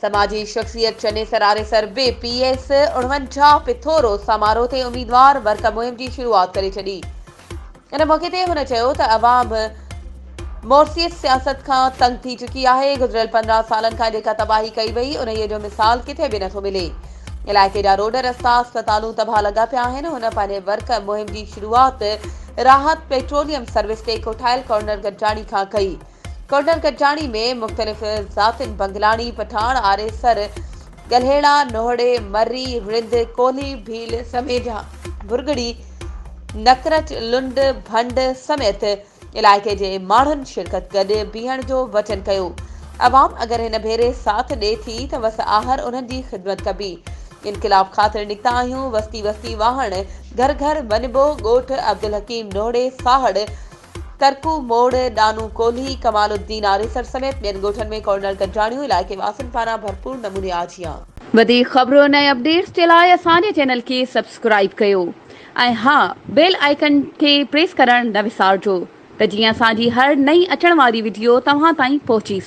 समाजी शख्सियत चनेसर आरेसर बे PS 49 पिथोरो समारोह ते उम्मीदवार वर्क मुहिम की शुरुआत करे छॾी। इन मौके ते हुन चयो त अवाम मोरसियत सियासत खां तंग थी चुकी है। गुज़िरियल 15 सालन खां जेका तबाही कई वई उन जो मिसाल किथे भी नथो मिले। इलाइक़े जा रोड रस्ता अस्पतालूं तबाह लगा पिया आहिनि। हुन पंहिंजे वर्क मुहिम जी शुरुआत राहत पेट्रोलियम सर्विस ते कोठायल कॉर्नर गॾजाणी खां कई। कॉर्नर गॾजाणी में मुख़्तलिफ़ ज़ातिन बंगलाणी पठान आरेसर गल्हेड़ा नोहड़े मर्री रिंद कोहली भील समेजा बुरगड़ी नकरच लुंड भंड समेत इलाइक़े जे माण्हुनि शिरकत गॾु बीहण जो वचन कयो। अवाम अगर हिन भेरे साथ ॾे थी त वस आहर उन्हनि जी ख़िदमत कबी। इनक़िलाब ख़ातिर निकिता आहियूं, वस्ती वस्ती वाहण, घर घर वञिबो। ॻोठ अब्दुल हकीम नोहड़े साहड़ तरकू मोड़ डानू कोहली कमालुद्दीन आरेसर समेत ॿियनि ॻोठनि में कॉर्नर गॾजाणियूं इलाइक़े वासियुनि पारां भरपूर नमूने आजियां। वधीक ख़बरुं ऐं अपडेट्स जे लाइ असांजे चैनल खे सब्सक्राइब कयो ऐं हाँ, बेल आइकन खे प्रेस करण न विसारजो त जीअं असांजी हर नई अचण वारी वीडियो तव्हां ताईं पहुची